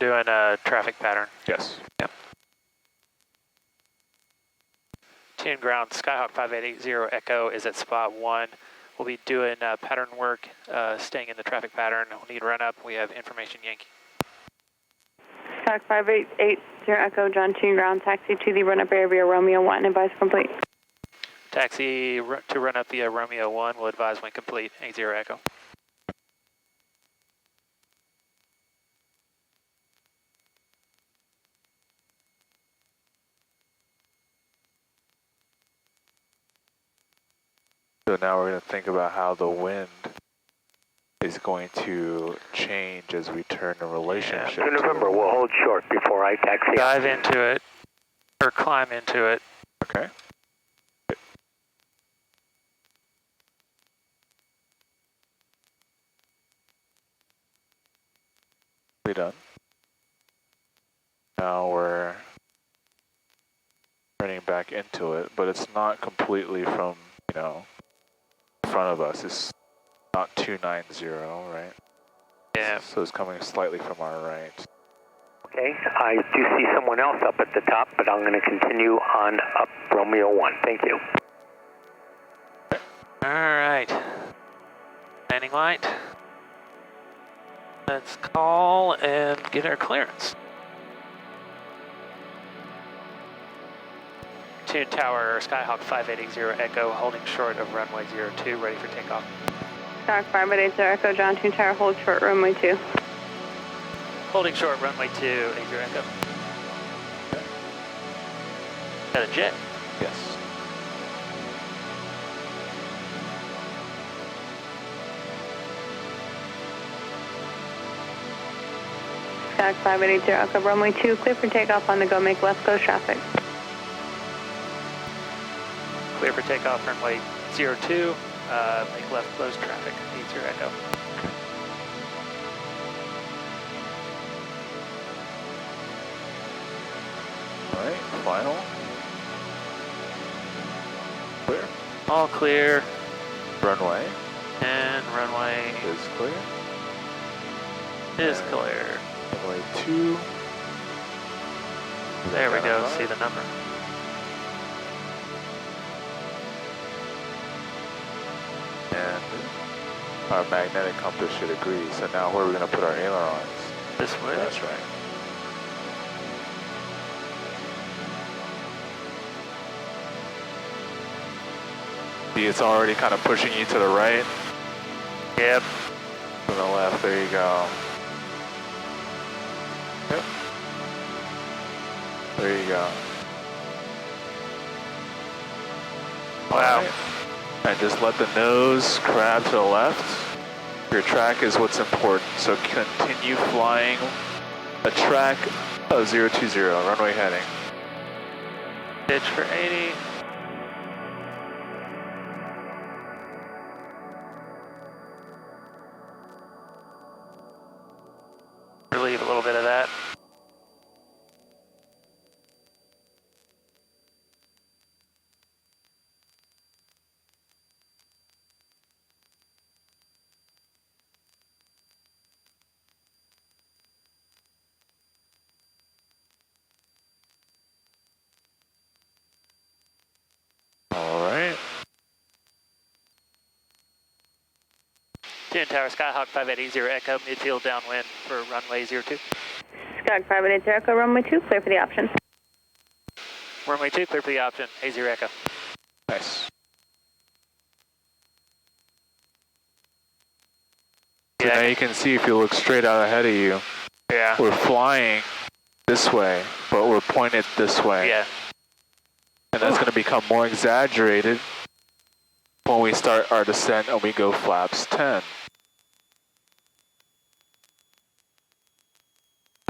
doing a traffic pattern. Yes. Yep. Tune ground, Skyhawk 5880 Echo is at spot 1. We'll be doing pattern work, staying in the traffic pattern. We'll need run up. We have information Yankee. Skyhawk 5880 Echo, John, tune ground, taxi to the run up area, Romeo 1, advise complete. Taxi to run up the Romeo 1, will advise when complete, 80 Echo. So now we're going to think about how the wind is going to change as we turn the relationship. Yeah. November, we'll hold short before I taxi. Dive into it, or climb into it. Okay. We done. Now we're turning back into it, but it's not completely from, you know, in front of us. It's not 290, right? Yeah. So it's coming slightly from our right. Okay, I do see someone else up at the top, but I'm going to continue on up Romeo 1. Thank you. All right. Landing light. Let's call and get our clearance. Tune tower, Skyhawk 5880 Echo, holding short of runway 02, ready for takeoff. Skyhawk 5880 Echo, John, tune tower, hold short, runway 2. Holding short, runway 2, 80 Echo. Got a jet? Yes. Skyhawk 5880 Echo, runway 2, clear for takeoff on the go, make left coast traffic. Clear for takeoff, runway 02, make left close traffic, 80 Echo. All right, final. Clear. All clear, Runway and runway is clear. is clear. Runway 2. There we go, Identify. see the number. And our magnetic compass should agree. So now where are we going to put our ailerons? This way. That's right. See, it's already kind of pushing you to the right. Yep. To the left, there you go. Yep. There you go. Wow. Alright. And just let the nose crab to the left. Your track is what's important, so continue flying a track of 020, runway heading. Pitch for 80. Relieve a little bit of that. Alright. Tune tower, Skyhawk 5880 Echo, midfield downwind for runway 02. Skyhawk 5880 Echo, runway 2, clear for the option. Runway 2, clear for the option, 80 Echo. Nice. So Yeah. now you can see if you look straight out ahead of you, Yeah. we're flying this way, but we're pointed this way. Yeah. And that's going to become more exaggerated when we start our descent and we go flaps 10.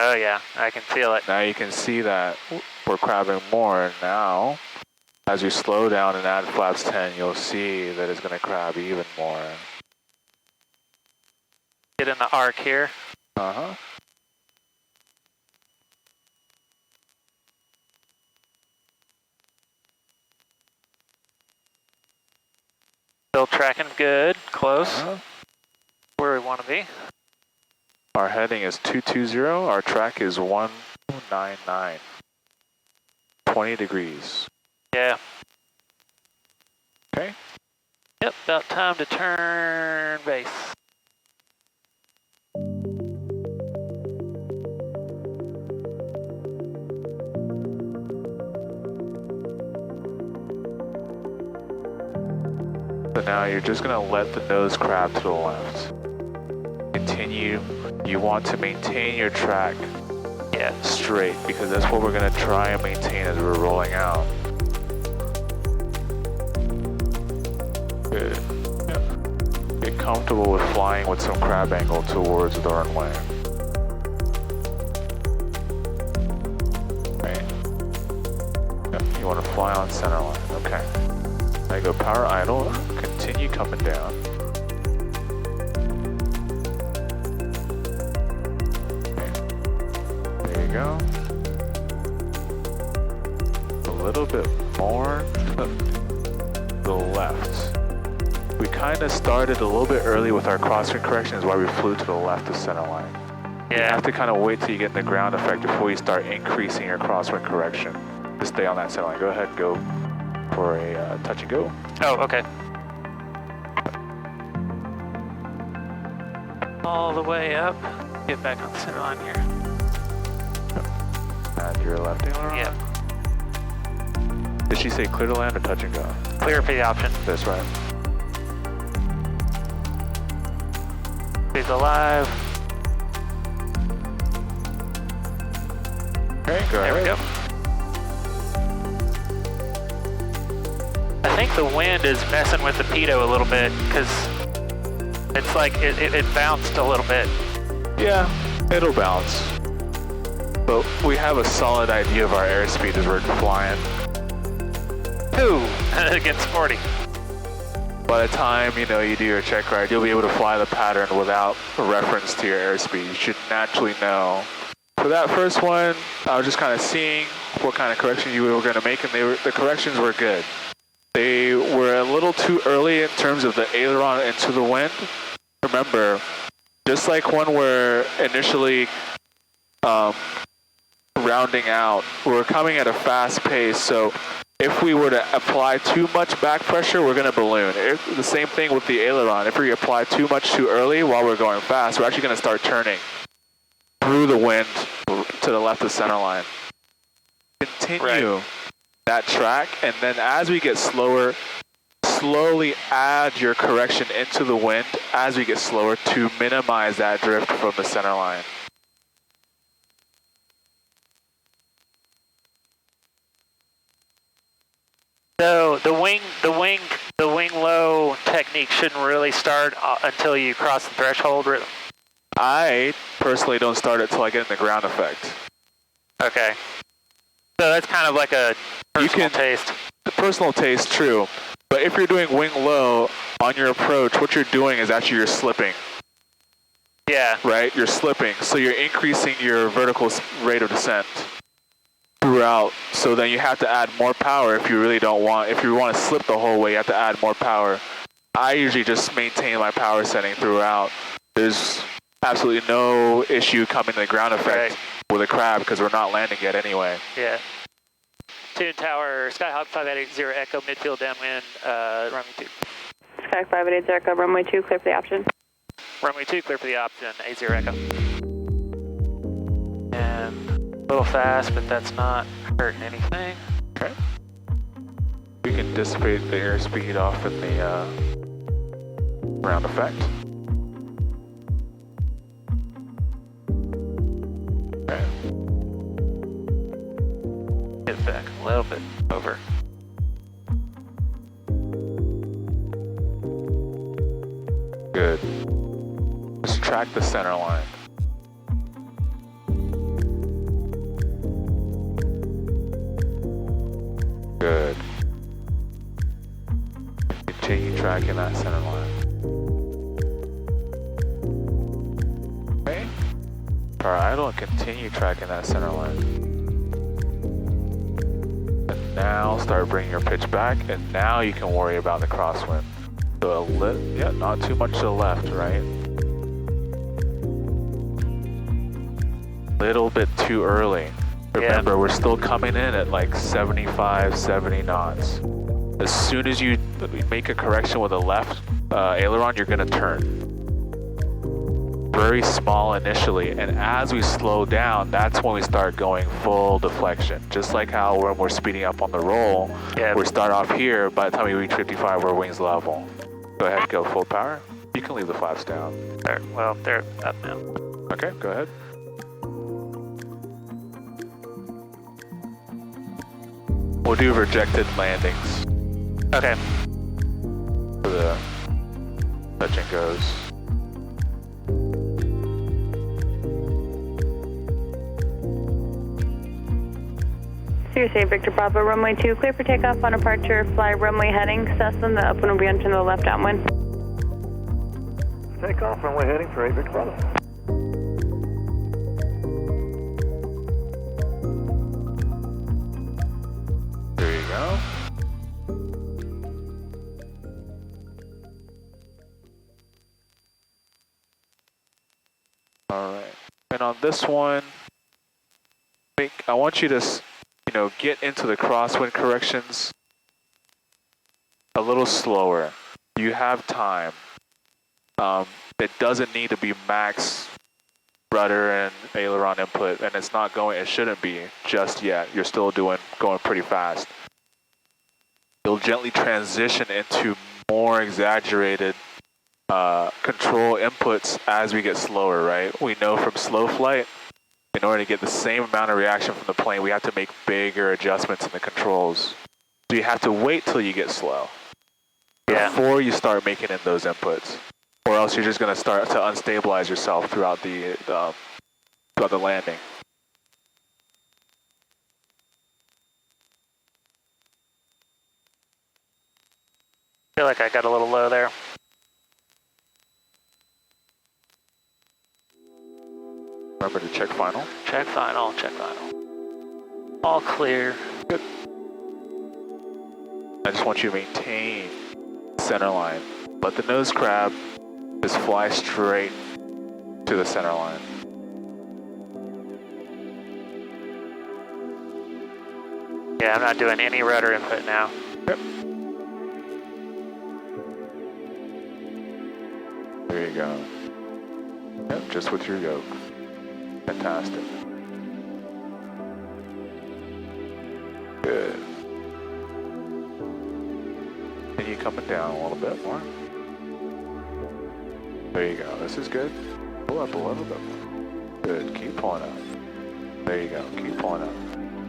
Oh yeah, I can feel it. Now you can see that we're crabbing more. Now, as we slow down and add flaps 10, you'll see that it's going to crab even more. Get in the arc here. Uh-huh. Still tracking good, close, Uh-huh. where we want to be. Our heading is 220. Our track is 199. 20 degrees. Yeah. Okay. Yep, about time to turn base. So now you're just gonna let the nose crab to the left. Continue. You want to maintain your track straight because that's what we're gonna try and maintain as we're rolling out. Good. Yep. Get comfortable with flying with some crab angle towards the runway. Right. Yep. You want to fly on center line. Okay. Now you go power idle. Continue coming down. Okay. There you go. A little bit more to the left. We kind of started a little bit early with our crosswind correction, is why we flew to the left of center line. Yeah. You have to kind of wait till you get in the ground effect before you start increasing your crosswind correction to stay on that center line. Go ahead and go for a touch and go. Oh, okay. All the way up. Get back on center line here. And your left aileron. Yeah. Did she say clear to land or touch and go? Clear for the option. That's right. She's alive. Okay, go There ahead. we go. I think the wind is messing with the pitot a little bit because it's like it bounced a little bit. Yeah, it'll bounce. But we have a solid idea of our airspeed as we're flying. Against 40. By the time, you know, you do your check ride, you'll be able to fly the pattern without a reference to your airspeed. You should naturally know. For that first one, I was just kind of seeing what kind of correction you were going to make, and the corrections were good. They were a little too early in terms of the aileron into the wind. Remember, just like when we're initially rounding out, we're coming at a fast pace, so if we were to apply too much back pressure, we're going to balloon. The same thing with the aileron. If we apply too much too early while we're going fast, we're actually going to start turning through the wind to the left of center line. Continue that track, and then as we get slower, slowly add your correction into the wind as we get slower to minimize that drift from the center line. So the wing low technique shouldn't really start until you cross the threshold. I personally don't start it till I get in the ground effect. Okay. So that's kind of like a personal taste. The personal taste, true. But if you're doing wing low on your approach, what you're doing is actually you're slipping. Yeah. Right? You're slipping. So you're increasing your vertical rate of descent throughout. So then you have to add more power if you really don't want, if you want to slip the whole way, you have to add more power. I usually just maintain my power setting throughout. There's absolutely no issue coming to the ground effect with a crab because we're not landing yet anyway. Yeah. Tune Tower, Skyhawk 5880 Echo, midfield downwind, runway 2. Skyhawk 5880 Echo, runway 2, clear for the option. Runway 2, clear for the option, 80 Echo. And a little fast, but that's not hurting anything. Okay. We can dissipate the airspeed off in the ground effect. Okay. Get back a little bit over. Good. Just track the center line. Good. Continue tracking that center line. Okay. Power idle and continue tracking that center line. And now start bringing your pitch back, and now you can worry about the crosswind. So not too much to the left, right? little bit too early. Remember, we're still coming in at like 75, 70 knots. As soon as you make a correction with a left aileron, you're gonna turn. Very small initially, and as we slow down, that's when we start going full deflection. Just like how when we're speeding up on the roll, we start off here, by the time we reach 55, we're wings level. Go ahead, go full power. You can leave the flaps down. Well, they're up now. Okay, go ahead. We'll do rejected landings. Okay. For the touch and goes. Seriously, Victor Bravo, runway 2, clear for takeoff on departure, fly runway heading, Cessna, the upwind will be on to the left downwind. Takeoff, runway heading for 8 Victor Bravo. There you go. All right, and on this one, I want you to, get into the crosswind corrections a little slower. You have time. It doesn't need to be max rudder and aileron input, and it shouldn't be just yet. You're still going pretty fast. You'll gently transition into more exaggerated control inputs as we get slower, right? We know from slow flight, in order to get the same amount of reaction from the plane, we have to make bigger adjustments in the controls. So you have to wait till you get slow before you start making in those inputs, or else you're just going to start to unstabilize yourself throughout the landing. I feel like I got a little low there. Remember to check final. Check final, check final. All clear. Good. I just want you to maintain center line. Let the nose crab just fly straight to the center line. Yeah, I'm not doing any rudder input now. Yep. There you go. Yep, just with your yoke. Fantastic. Good. And you coming down a little bit more. There you go. This is good. Pull up a little bit more. Good. Keep pulling up. There you go. Keep pulling up.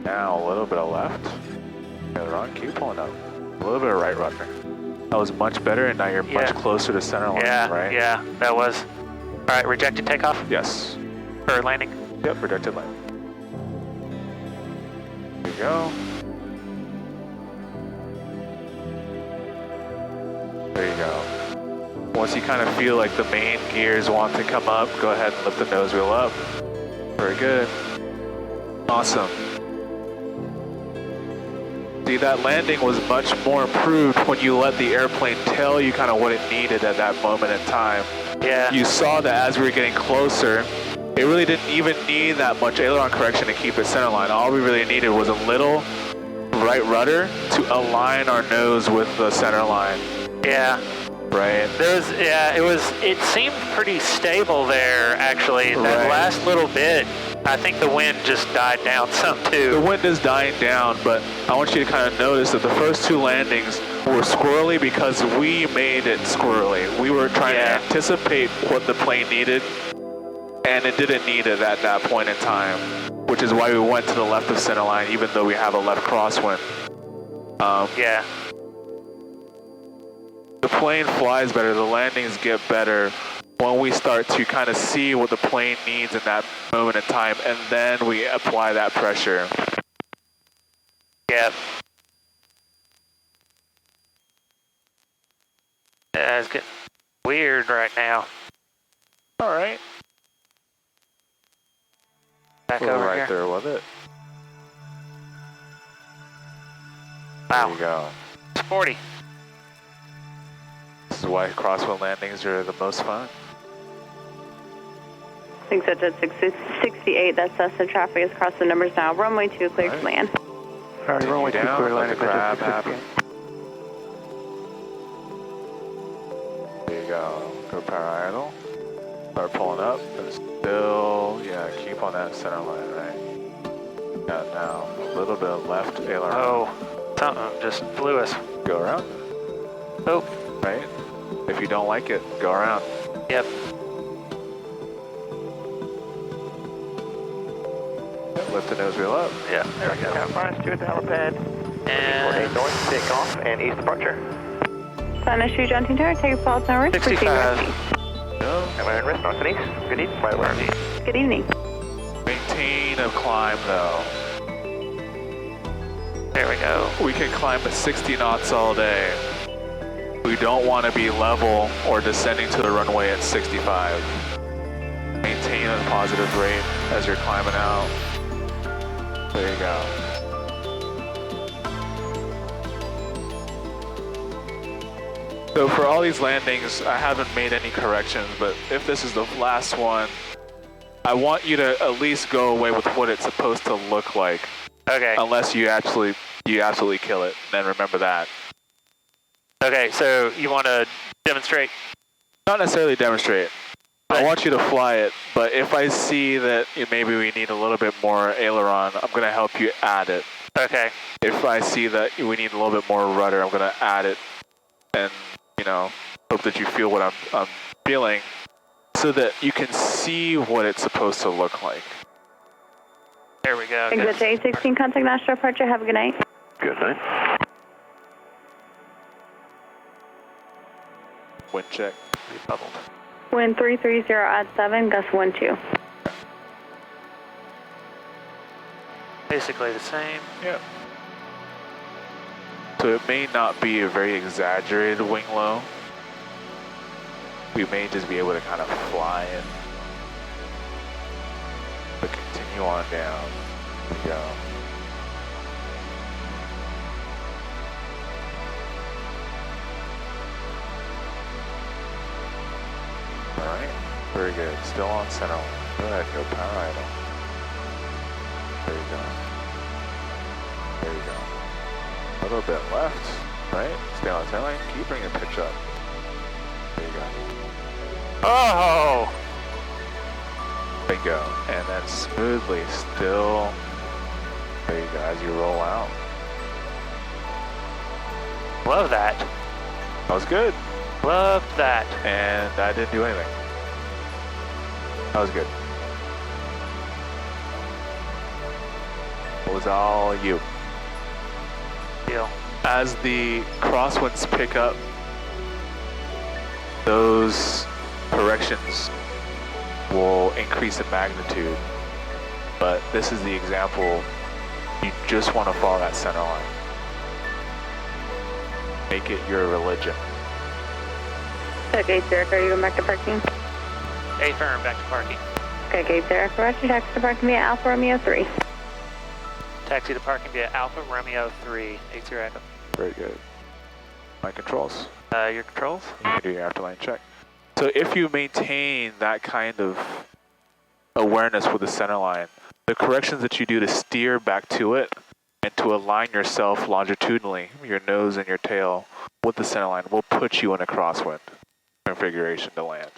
Now a little bit of left. Other on. Keep pulling up. A little bit of right rudder. That was much better, and now you're much closer to center line, right? Yeah, that was. All right, rejected takeoff? Yes. Or landing? Yep, rejected landing. There you go. There you go. Once you kind of feel like the main gears want to come up, go ahead and lift the nose wheel up. Very good. Awesome. See, that landing was much more improved when you let the airplane tell you kind of what it needed at that moment in time. Yeah. You saw that as we were getting closer, it really didn't even need that much aileron correction to keep it center line. All we really needed was a little right rudder to align our nose with the center line. Yeah. Right. It seemed pretty stable there, actually. That last little bit, I think the wind just died down some too. The wind is dying down, but I want you to kind of notice that the first two landings were squirrely because we made it squirrely. We were trying to anticipate what the plane needed, and it didn't need it at that point in time, which is why we went to the left of center line, even though we have a left crosswind. Yeah. The plane flies better, the landings get better when we start to kind of see what the plane needs in that moment in time, and then we apply that pressure. Yeah. Yeah, it's getting weird right now. All right. Back We're over right here. there with it. Wow. There you go. It's 40. This is why crosswind landings are the most fun. Thanks, that's at 68. That's us. The traffic has crossed the numbers now. Runway 2, clear to land. Alright, runway 2, down, clear let landing. the crab happen. There you go. Go power idle. Start pulling up, and still, yeah, keep on that center line, right? Yeah, now a little bit of left aileron. Oh, something just flew us. Go around. Oh, Right? If you don't like it, go around. yep. Lift the nose wheel up. Yeah, there we go. Fire steward to helipad. And 48 north, takeoff, and east departure. Sun issue, John Team Tower. Take a fall to risk. 65. No. Am I in risk, north and east? Good evening, right where I'm Good evening. Maintain a climb though. There we go. We can climb at 60 knots all day. We don't want to be level or descending to the runway at 65. Maintain a positive rate as you're climbing out. There you go. So for all these landings, I haven't made any corrections, but if this is the last one, I want you to at least go away with what it's supposed to look like. Okay. Unless you absolutely kill it, then remember that. Okay, so you want to demonstrate? Not necessarily demonstrate. I want you to fly it, but if I see that maybe we need a little bit more aileron, I'm going to help you add it. Okay. If I see that we need a little bit more rudder, I'm going to add it and, you know, hope that you feel what I'm feeling so that you can see what it's supposed to look like. There we go. Thanks, that's 816. Contact national departure. Have a good night. Good night. Wind check. We bubbled. Wind 330 at 7, gust 12. Basically the same. Yeah. So it may not be a very exaggerated wing low. We may just be able to kind of fly it. But continue on down. There we go. Alright, very good. Still on center line. Go ahead, go power idle. There you go. There you go. A little bit left, right? Stay on center line. Keep bringing pitch up. There you go. Oh! Bingo. And then smoothly still. There you go, as you roll out. Love that. That was good. Love that. And I didn't do anything. That was good. It was all you. Deal. As the crosswinds pick up, those corrections will increase in magnitude. But this is the example. You just want to follow that center line. Make it your religion. Okay, Derek, are you going back to parking? A firm, back to parking. Okay, Gabe, Derek, roger, taxi to parking via Alpha Romeo 3. Taxi to parking via Alpha Romeo 3, 80 Echo. Very good. My controls. Your controls? You can do your afterline check. So if you maintain that kind of awareness with the center line, the corrections that you do to steer back to it and to align yourself longitudinally, your nose and your tail, with the center line will put you in a crosswind configuration to land.